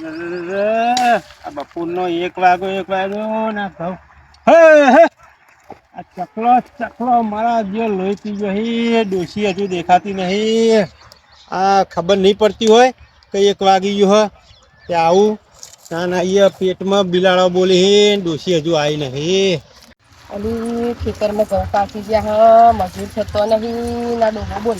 આ બપોરનો 1 વાગ્યો ના કહું હે હે આ ચકલો મારા જે લોહી પી ગયો હે ડોશી હજુ દેખાતી નહીં. આ ખબર નહીં પડતી હોય કે 1 વાગી ગયો હોય કે આવું ના ના એ પેટમાં બિલાડો બોલે હે ડોશી હજુ આવી નહીં. અલી ખેતરમાં ઘઉં પાકી ગયા હ મજૂર થતો નહીં ના ડોહો બોલ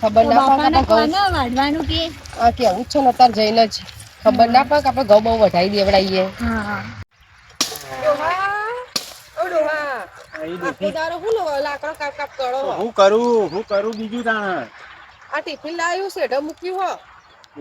ખબર ના પડે ઘઉં વાઢવાનું કે આ કેવું છે ને તાર જઈને જ ખબર ના પડે કે આપણે ઘઉં બહુ વઢાઈ દેવડાઈએ. હું કરું બીજું તાણ આ ટિફિન લાવ્યું છે મૂક્યું હો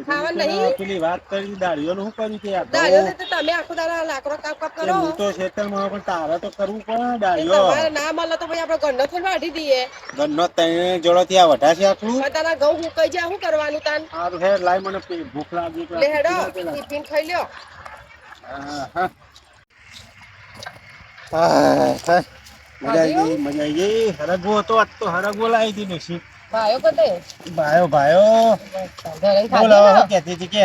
ખાવા નહીં પેલી વાત કરી દાળીઓનું શું કર્યું તે દાળીઓ તો તમે આખો દાડા લાકડો કાપ કરો હું તો ખેતરમાં પણ તારે તો કરવું પડે દાળીઓ તમારે ના મળે તો પછી આપણે ઘરનો થોડી વાઢી દઈએ. ઘરનો તને જોડોથી આ વઢાશે આટલું તારા ઘઉં હુકાઈ જાય શું કરવાનું તાન સારું હે લાય મને ભૂખ લાગી લે હેડો ટિફિન ખાઈ લ્યો. મજા આવી ગઈ હરગવો હતો આજ તો હરગવો લાવી હતી ડોશી. ભાયો કતે ભાયો બોલાવો કહેતી હતી કે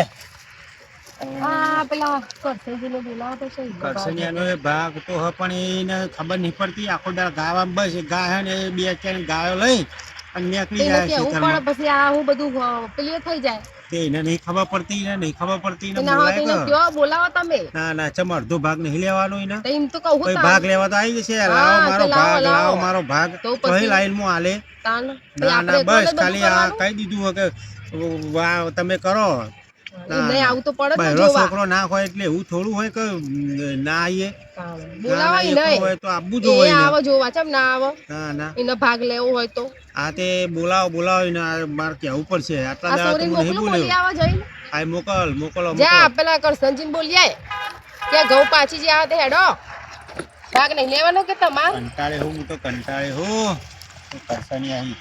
પેલા કરસનજીને બોલાવો તો છે કરસનિયાનો એ ભાગ તો હ પણ એને ખબર નહીં પડતી આખો દાળ ગાવા બસ ગા હે ને 2-4 ગાયો લઈ અને નીકળી જાય છે પણ પછી આ હું બધું પેલી થઈ જાય તે એને નહીં ખબર પડતી ને નહીં ખબર પડતી ને બોલાવો તમે ના ના ચમ અડધો ભાગ નહીં લેવાનો એને એમ તો કહું કોઈ ભાગ લેવા તો આવી જશે લાવો મારો ભાગ કઈ લાઈન માં હાલે ના ના બસ ખાલી આ કહી દીધું કે તમે કરો છોકરો ના હોય એટલે એવું થોડું હોય કે ના આવીએ તો આપવું જોઈએ ભાગ લેવો હોય તો આ તે બોલાવો એને મારે કેવું પડશે આટલા દાડા તો નહીં બોલ્યો આ મોકલો પેલા કરસનજીને બોલીએ કે ઘઉં પાછી જે આવે હેડો ભાગ નહીં લેવાનો કે તમાર કંટાળે હું કરસની આવી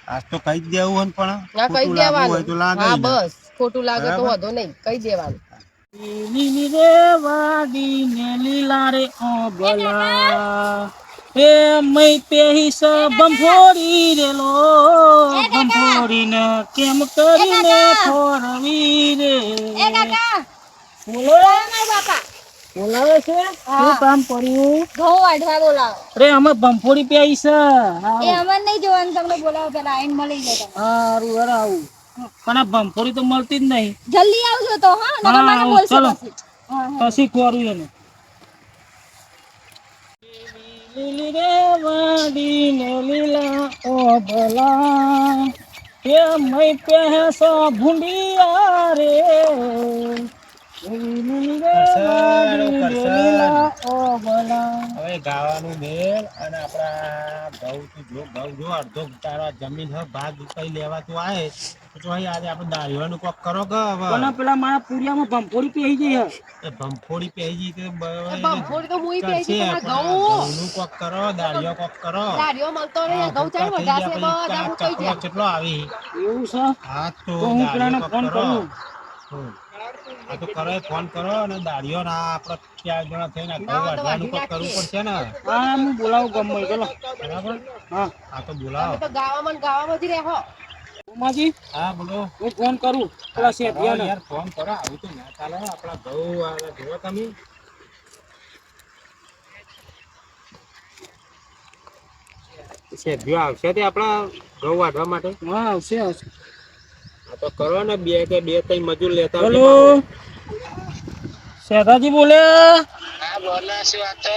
આજ તો કઈ જ દેવું પણ કઈ દેવાનું તો લાગે બસ ખોટું લાગે તો વધો નહીં કઈ દેવાનું લીલા રે ઓબલા એ મઈ પેહી સ બંફોડી રેલો બંફોડીને કેમ કરીને ખોરવી રે બોલો બાપા બોલાવે છે શું કામ પડ્યું ઘઉં વાઢવા બોલાવો અરે અમે બંફોડી પેહી છે એ અમને નહીં જોવાનું તમને બોલાવો પેલા આઈને મળી જાય સારું યાર આવું પણ આ બંફોડી તો મળતી જ નહીં જલ્દી આવજો તો હા નકર મને બોલશે પછી ખોરું એને લીલી રે વાડીને લીલા ઓ ભલા એ મઈ પહેસો ભૂંડિયા રે હવે ગાવાનું મેલ અને આપડા ઘઉં જો અડધો તારા જમીન ભાગ કઈ લેવા તું આવે તો આજે આપણે દાળીવાનું કોક કરો કે પેલા મારા પુરિયામાં ભંફોડી પહેરી ગઈ એ ભંફોડી પહેરી ગઈ તો ભંફોડી તો મુઈ પહેરી ગઈ ઘઉં કોક કરો દાળીઓ કોક કરો દાળીઓ મળતો રે ઘઉં ચાઈ વઢાશે બધા કઈ જાય કેટલો આવી એવું છે હા તો હું પેલાને ફોન કરું આ તો કરો ફોન કરો અને દાળીઓ ના આપણે 4 જણા થઈને ઘઉં વાઢવાનું કોક કરવું પડશે ને હા હું બોલાવું ગમે ચલો બરાબર હા આ તો બોલાવો તો ગાવામાં જ રહેહો ઉમાજી હા બોલો હું ફોન કરું પેલા શેઠિયાને યાર ફોન કરો આવું તો ના ચાલે આપણા ઘઉં આવે જોવો તમે શેઠિયો આવશે તે આપણા ઘઉં વાઢવા માટે હા આવશે આ તો કરો ને બે ત્રણ મજૂર લેતા હેલો શેઠાજી બોલે હા બોલો શું વાત છે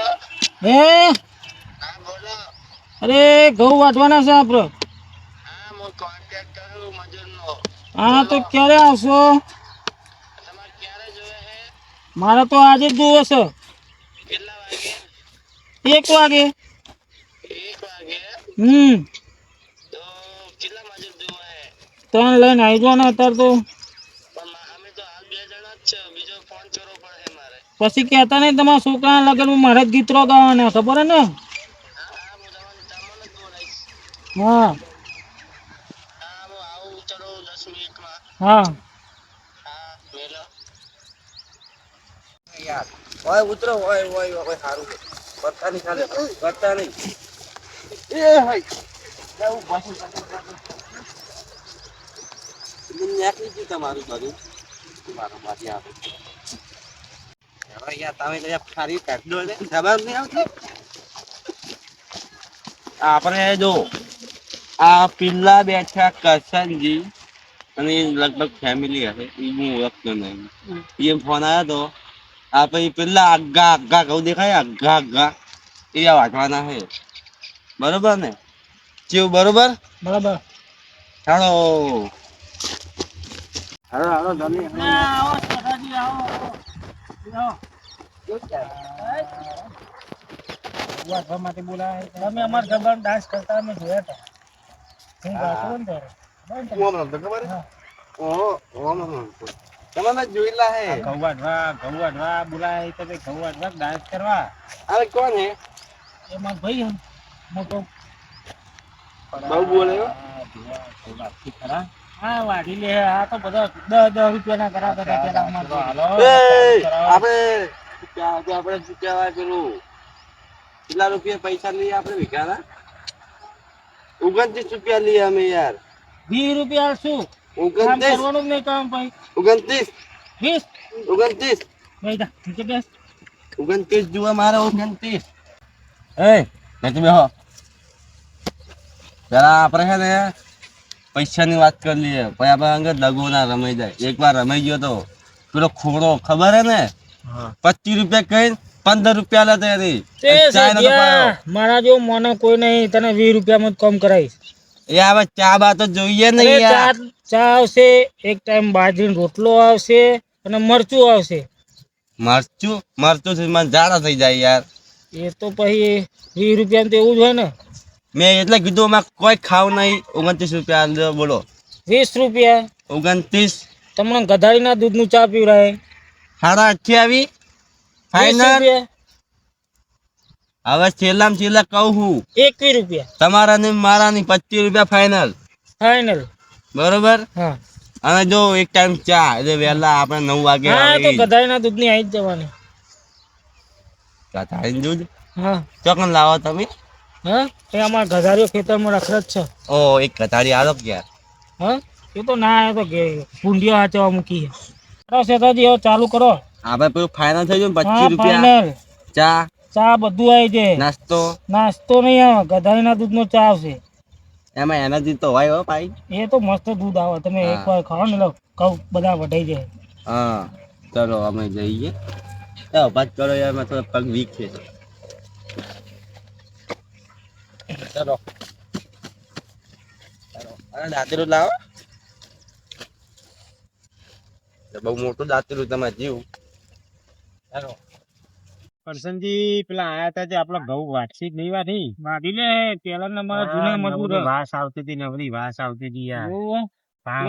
હે હા બોલો અરે ઘઉં વાઢવાના છે આપડે હા હું કોન્ટેક્ટ કરું મજૂરનો હા તો ક્યારે આવશો તમારે ક્યારે જોઈએ છે મારે તો આજે જ જોવે છે કેટલા વાગે 1 વાગે 1 વાગે તો કેટલા મજૂર જોઈએ છે 3 લઈને આવી જાઓ ને અત્યારે તો પણ અમે તો હાલ 2 જણા જ છે બીજો ફોન કરવો પડે મારે પછી કહેતા નહીં તમારા છોકરાના લગ્નમાં મારે જ ગીતરો ગાવાના ખબર હે ને હા હું તમને જ બોલાવીશ હા હા હું આવું ચલો 10 મિનિટમાં હા હા મેલો યાર ઓય ઉતરો ઓય સારું કરતા નહીં ચાલે કરતા નહીં એ હાય જાવ બાસુ નીકળી ગયું તમારું બધું મારો મારી આવે હવે યાર તમે તો યાર ખારી કાઢો ને ખબર નહીં આવતી આપણે જો આ પિલ્લા બેઠા કરશનજી અને એ લગભગ ફેમિલી હશે એ હું ઓળખતો નહીં એ ફોન આવ્યો તો આ પછી પેલા આગા આગા ઘઉં દેખાય આગા આગા એ વાંચવાના છે બરોબર ને કેવું બરોબર બરાબર હાલો હાલો હાલો જલ્દી આવો સદાજી આવો વાગવા માટે બોલાય તમે અમાર ગરબાનો ડાન્સ કરતા અમે જોયા હતા હું ગાતો ને ત્યારે ઓમ રમતો ખબર છે ઓહો ઓમ રમતો તમે જોઈલા હે ઘઉં વાઢવા બોલાય તો કે ઘઉં વાઢવા ડાન્સ કરવા અરે કોણ હે એ મારો ભાઈ હે મોટો બહુ બોલે હો ખરા હા વાઢી લે આ તો બધા 10 રૂપિયાના કરાવતા હતા પેલા અમારે હાલો આપણે શું કહેવાય પેલું કેટલા રૂપિયા પૈસા લઈએ આપણે વીઘાના 29 રૂપિયા લઈએ અમે યાર 20 રૂપિયા શું કામ 29 કરવાનું જ નહીં કામ ભાઈ 29 20 29 ભાઈ જા નીચે બેસ 29 જુઓ મારે 29 એ નથી બેહો પેલા આપણે છે ને પૈસાની વાત કરી લઈએ પછી આપણે અંગત દગો ના રમાઈ જાય એકવાર રમાઈ ગયો તો પેલો ખોડો ખબર હે ને 25 રૂપિયા કઈ 15 રૂપિયા લેતા એની મારા જો મોને કોઈ નહીં તને 20 રૂપિયામાં જ કામ કરાવીશ એ હવે ચા બા તો જોઈએ ને યાર ચા આવશે એક ટાઈમ બાજરીનો રોટલો આવશે અને મરચું આવશે મરચું થી મને ઝાડા થઈ જાય યાર એ તો પછી 20 રૂપિયા તો એવું જ હોય ને મેં એટલે કીધું અમારે કોઈ ખાવ નહીં 29 રૂપિયા આલો બોલો 20 રૂપિયા 29 તમને ગધાડીના દૂધનું ચા પીવડાય 28 ફાઈનલ હવે છેલ્લામાં છેલ્લા કહું હું 21 રૂપિયા તમારા ને મારા ની 25 રૂપિયા ફાઈનલ બરોબર હા અને જો એક ટાઈમ ચા એટલે વહેલા આપણે 9 વાગે હા તો ગધાડીના દૂધની આવી જ જવાની ગધાડી દૂધ હા ચોકન લાવો તમે હા એ અમારા ગધાડીઓ ખેતરમાં રખડ જ છે ઓ એક ગધાડી આલો યાર હા એ તો ના એ તો ભૂંડિયા હાચવા મૂકી છે શેતાજી હવે ચાલુ કરો આપણે પેલું ફાઈનલ થઈ ગયું 25 રૂપિયા ફાઇનલ ચા ચા બધું આવી જાય નાસ્તો નહીં આવે ગધાડીના દૂધનો ચા આવશે એમાં એનર્જી તો હોય હો ભાઈ એ તો મસ્ત દૂધ આવે તમે એકવાર ખાઓ ને કહું બધા વઢાઈ જાય હા ચલો અમે જઈએ વાત કરો યાર મેં થોડા પગ વીક છે ચલો દાંતેલું લાવો બહુ મોટું દાંતેલું તમારે જીવ ચાલો કરશનજી પેલા આયા હતા જે આપડા ઘઉં વાટસી જ નહીં વાટી લે પેલા નંબર જૂના મજૂર વાસ આવતી હતી નવરી વાસ આવતી હતી યાર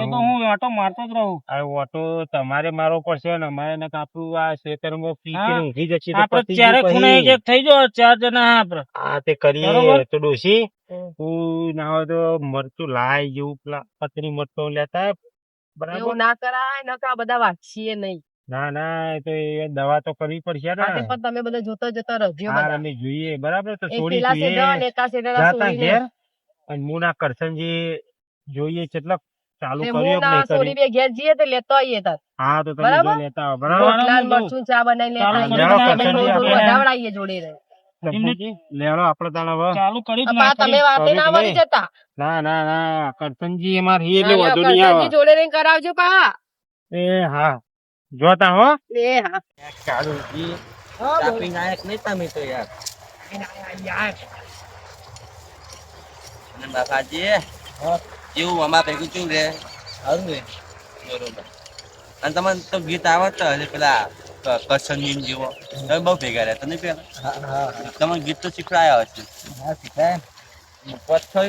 એ તો હું ઓટો મારતો જ રહું આ ઓટો તમારે મારવો પડશે ને અમારે ને આપણું આ ખેતરમાં પી કે ઊંઘી જશે તો આપણે ચારે ખૂણે એક થઈ જાવ 4 જણા આપણે હા તે કરીએ તો ડોશી તું ના હોય તો મરચું લાય જેવું પેલા પતરી મરચું લેતા બરાબર એવું ના કરાય નકા બધા વાંચીએ નહીં ના ના તો એ દવા તો કરવી પડશે ને પણ તમે બધા જોતા રહેજો બધા અમે જોઈએ બરાબર તો એક છોડી પેલા સેડા લેતા સેડા છોડીને અને મુના કરશનજી જોઈએ કેટલા ચાલુ તે કર્યો હું ના છોડી બે ઘેર જઈએ તો લેતો આવીએ તાર હા તો તમે બરાબર? જો લેતા આવો બરાબર રોટલા ને મરચું ચા બનાવી લેતા ચાલો, આવીએ. ચાલો, તમે થોડું થોડું આપણે વધાવડાવીએ જોડે રહે. લેવડો આપણે તાણ હવે ચાલુ કરી અપા તમે વાતે ના મરી જતા ના ના ના કરશનજી અમાર હી એટલે અને વધુ નહીં આવે કરશનજી જોડે રહીને કરાવજો પા એ હા જોતા હો એ હા કાળુજી તાપી નાયક નહીં તમે તો યાર અને બાપાજી કેવું અમાર ભેગું કેવું રે સારું રે બરોબર અને તમને તો ગીત આવડતા હશે પેલા કરશનજી જેવો તમે બહુ ભેગા રહ્યા તમે પેલા તમે ગીત તો શીખડાયા હશે હા શીખડાય પથ્થર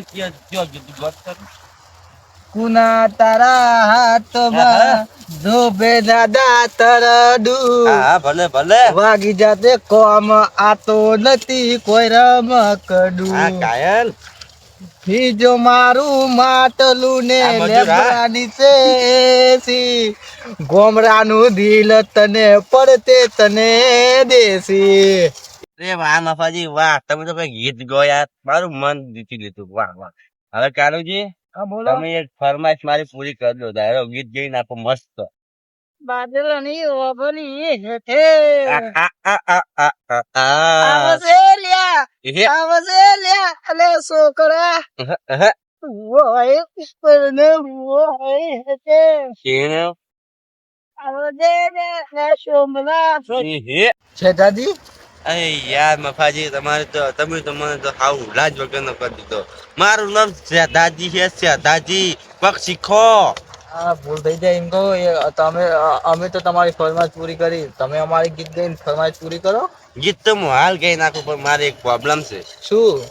કયો ગીત પથ્થર કુના તારા હાથમાં ધોબે દાદા તરડુ હા ભલે ભલે વાગી જાતે કોમ આતો નથી કોઈ રમકડું હા કાયલ બીજો મારું માટલું ને આ મજૂર, હા. લેબડાની શેસી ગોમરાનું દિલ તને પડતે તને દેસી રે વાહ મફાજી વાહ તમે તો કઈ ગીત ગો યાર મારું મન જીતી લીધું વાહ વાહ હવે કાલુજી હા બોલો તમે એક ફરમાઈશ મારી પૂરી કરી દો દાયરો ગીત ગઈ નાખો મસ્ત બાદલની ઓગણી હેઠે અલે છોકરા હોય ઉપરને હોય હેઠે આવજે ને સોમલા છે દાદી અરે યાર મફાજી તમારે તો તમે તો મને તો હાવ લાજ વગરનો કરી દીધો. મારું નામ દાદી છે દાદી પગ શીખો. હા ભૂલ થઈ જાય એમ કહો અમે તો તમારી ફરમાઈશ પૂરી કરી તમે અમારી ગીત ગાઈને ફરમાઈશ પૂરી કરો ગીત તો હું હાલ કહી નાખું પણ મારે એક પ્રોબ્લેમ છે, શું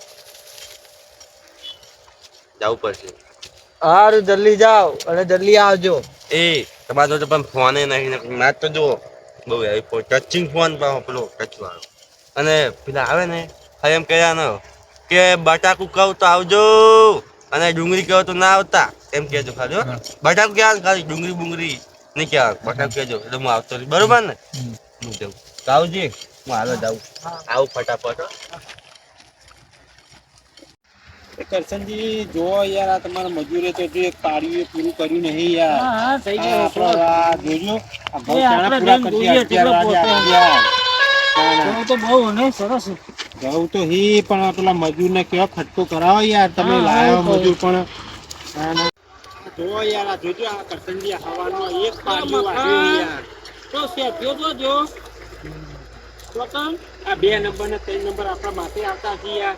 જવું પડશે. હારું જલ્દી જાઓ અને જલ્દી આવજો એ તમારો તો પણ ફોને નહીં નાચ તો જુઓ બહુ ટચિંગ ફોન પણ પેલો ટચ વાળો અને પેલા આવે ને હવે એમ કહેવાનો કે બટાકું કહું તો આવજો અને ડુંગળી કહો તો ના આવતા એમ કહેજો ખાલી હો. બટાકું કહેવાનું ખાલી ડુંગળી બુંગળી નહીં કહેવાનું બટાકું કહેજો એટલે હું આવતો રહીશ બરોબર ને. હું જઉં તો આવજે હું હાલ જ આવું ફટાફટ હો. કરશનજી જો યાર આ તમારા મજૂરે તો હજુ એક પાડ્યું પૂરું કર્યું નહીં યાર. આપણો આ જોજો આ ઘઉં ચાણા પૂરા કરશે 11 વાગે તો બહુ ને સરસ ઘઉં તો હી પણ પેલા મજૂરને કેવો ખટકો કરાવો યાર તમે લાયો મજૂર પણ જો યાર આ જોજો આ કરશનજી હવાનો એક પાડ્યું વાગ્યું યાર તો સેફ્યો જોજો આ 2 નંબર ને 3 નંબર આપણા માથે આવતા છે યાર.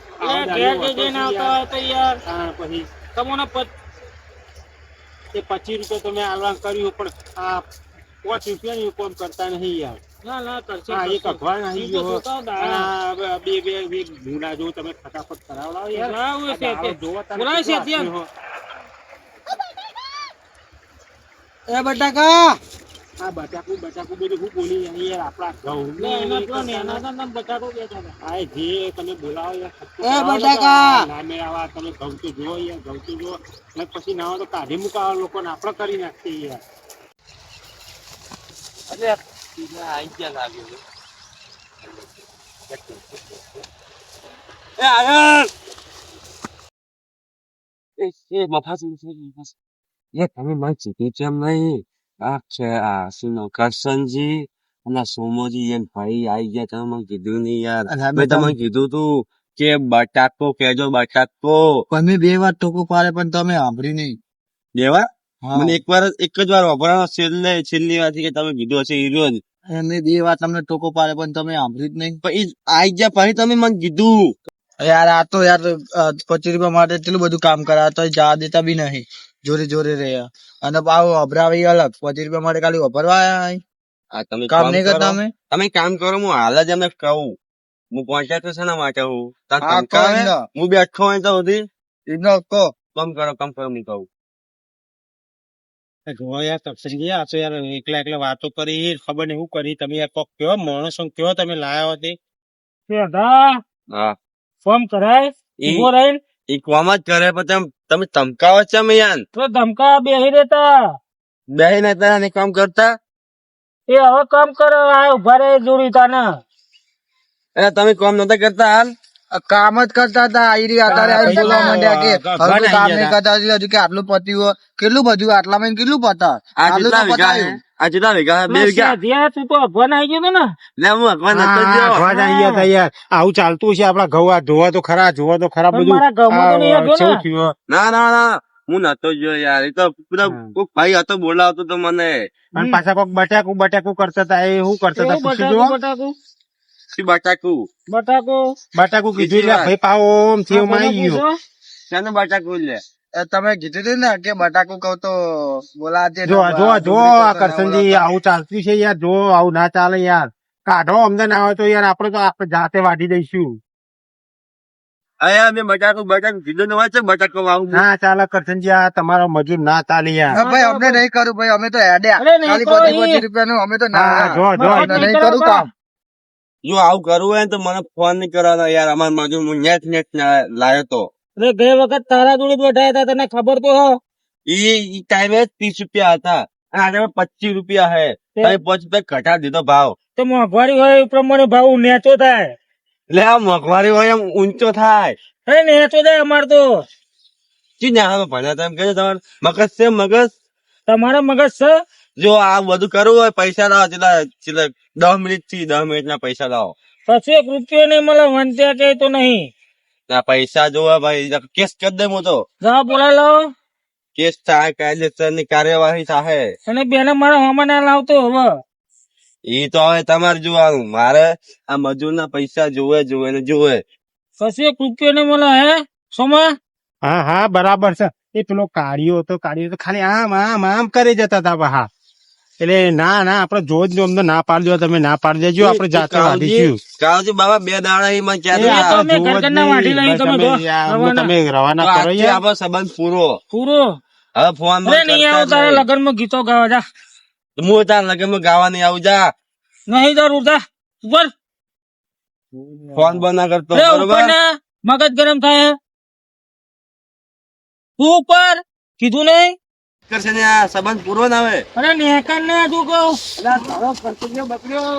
ઘેર જઈને આવતા હોય તો યાર પછી તમને એ 25 રૂપિયા તમે આલવાન કર્યું પણ આ 5 રૂપિયાની કોમ કરતા નહીં યાર. ના ના કરશે હા એક અખવાડ નહીં ગયો બે ભૂંડા જો તમે ફટાફટ કરાવડાવો યાર. લાવું છે તે. જોવો તમે બોલાય છે કેટલા ત્યાં. હો. એ બટાકા આ બટાકું બધું હું બોલી જાય યાર આપણા ઘઉં લે એના પેલો નેના તો નામ બટાકો કહેતા હતા. આ જે તમે બોલાવો યાર ખટકો એ કરાવો બટાકા! ના મેળાવા તમે ઘઉં તો જો યાર ઘઉં તો જો ને પછી ના હોય તો કાઢી મુકાવા લોકોને આપણે કરી નાખીએ યાર. અરે આઈ ગયા લાગ્યું એ આયન એ મફાજી એ તમે મને ચીકી કેમ નહીં આ છે આ શું કરશનજી અને સોમોજી એમ ભાઈ આઈ ગયા તમે મને કીધું નહીં યાર મેં તમને કીધું તું કે બટાકો કેજો બટાકો તમે 2 વાર ટોકો પાડે પણ તમે સાંભળ્યું નહીં દેવા હા. મને એક જ વાર વાપરવાનો છેલ્લી વાર કે તમે કીધું હશે હીરો જ એમને 2 વાર તમને ટોકો પાડે પણ તમે સાંભળ્યું જ નહીં પણ ઈ આઈ ગયા પછી તમે મને કીધું યાર આ તો યાર 25 રૂપિયા માટે એટલું બધું કામ કરા તો જવા દેતા બી નહીં જોરે રહ્યા અને પાછું અભરાવી અલગ 25 રૂપિયા માટે ખાલી વાપરવા આયા આ તમે કામ નહીં કરતા અમે તમે કામ કરો હું હાલ જ એમને કહું હું પહોંચ્યા તો શેના માટે હું તાર હા, ધમકાવે? કોઈ ના. હું બેઠો હોય તો સુધી એમનો કહો કામ કરો હું કહું જો યાર કરશનજી આ તો યાર એકલા વાતો કરી ખબર નહીં શું કરી તમે યાર કોક કયો માણસો કયો તમે લાયા હતી. શેઠા, હા ફોન કરાય ઉભો રહીને એ કોમ જ કરે પણ તમે ધમકાવો છે અમે યાર તો ધમકા બેહી રહેતા બે નતા ને કામ કરતા એ હવે કામ કરે આ ઉભા રહે જોડી તાના એટલે તમે કામ નતા કરતા હાલ કામ જ કરતા હતા આયરી અત્યારે આવીને બોલવા માંડ્યા કે ઘણા હવે તો કામ નહીં આઈ કરતા હજુ કે આટલું પત્યું કેટલું બધું આટલામાં કેટલું પતા આ આટલું તો કેટલા વીઘા હે? પતાયું આ કેટલા વીઘા હે? 2 વીઘા જ્યાં તું તો અભવાન આવી ગયો હતો ને લે હું અગવાન નતો હા, ગયો અખવાડ આવી ગયા તા યાર. આવું ચાલતું છે આપડા ઘઉં આ જોવા તો ખરા પણ બધું મારા ઘઉંમાં તો નહીં આવ્યો ને. કેવું થયું? ના હું નતો ગયો યાર એ તો પેલા હા. કોક ભાઈ હતો બોલાવતો તો મને અને પાછા કોક બટાકું કરતા હતા એ શું કરતા હતા કેવું પૂછી જુઓ. બટાકું શું બટાકું બટાકું કીધું એટલે ભાઈ પાવો ઓમ થી ઓમ આવી ગયો. શાનું બટાકું લે તમે કીધું હતું ને કે બટાકું કહું તો બોલાવજે જો આ કરશનજી આવું ચાલતું છે યાર જો આવું ના ચાલે યાર કાઢો અમને ના હોય તો યાર આપડે તો આપણે જાતે વાઢી દઈશું. અયા મેં બટાકું કીધું ને છે બટાકો વાવું ના ચાલે કરશનજી આ તમારો મજૂર ના ચાલે યાર. ભાઈ અમને નહીં કરું ભાઈ અમે તો હેડ્યા અરે નહીં ખાલી કોઈ. 25 રૂપિયાનું અમે તો હા, ના જો અમે નહીં કરું કામ જો આવું કરવું હોય ને તો મને ફોન નહીં કરવાનો યાર અમાર મજૂર હું નેટ લાયો તો અરે ગઈ વખત તારા જોડે જ બેઠા હતા તને ખબર તો હો ઈ ટાઈમે 30 રૂપિયા હતા અને આજે 25 રૂપિયા હે તમે 5 રૂપિયા ઘટા દીધો ભાવ તો મોંઘવારી હોય એ પ્રમાણે ભાવ નેચો થાય એટલે આ મોંઘવારી હોય એમ ઊંચો થાય અરે નેચો થાય અમાર તો ચી ન્યાહામાં ભણ્યા હતા એમ કહે તમારે મગજ છે મગજ તમારા મગજ છે જો આ બધું કરવું હોય પૈસા લાવો છેલ્લા 10 મિનિટ થી 10 મિનિટ ના પૈસા લાવો. કશું એક રૂપિયો નહીં મળે વંચ્યા કે તો નહીં. ના પૈસા જોવા ભાઈ કેસ કરી દે હું તો જવા બોલાવી લાવો. કેસ થાય કાયદેસર ની કાર્યવાહી થાય. અને બેને મારા હોમાં ના લાવતો હવે. એ તો હવે તમારે જોવાનું મારે આ મજૂર ના પૈસા જોવે ને જોવે. કશું એક રૂપિયો નહીં મળે હે સોમા. હા હા બરાબર છે. એ પેલો કાળિયો તો ખાલી આમ કરી જતા હતા હા. એટલે ના આપડે જોજ લો અમને ના પાડી દો તમે ના પાડી દેજો આપણે જાતે વાઢીશું. કાળજી બાબા 2 દાડા માં એ તો મેં ઘરના વાઢી લઈ તમે જો તમે રવાના કરો યાર. આપણો સંબંધ પૂરો. પૂરો. હવે ફોન નહીં આવું તારા લગ્ન માં ગીતો ગાવા જા. હું તાર લગન માં ગાવા નહીં આવું જા. નહીં જરૂર જા ઉપર. ફોન બંધ ના કરતો રે ઉપર બરોબર. ને મગજ ગરમ થાય. તું ઉપર કીધું નહીં. કરશે ને આ સંબંધ પૂરો ના આવે. અરે નેકર ને તું કહું. બકર્યો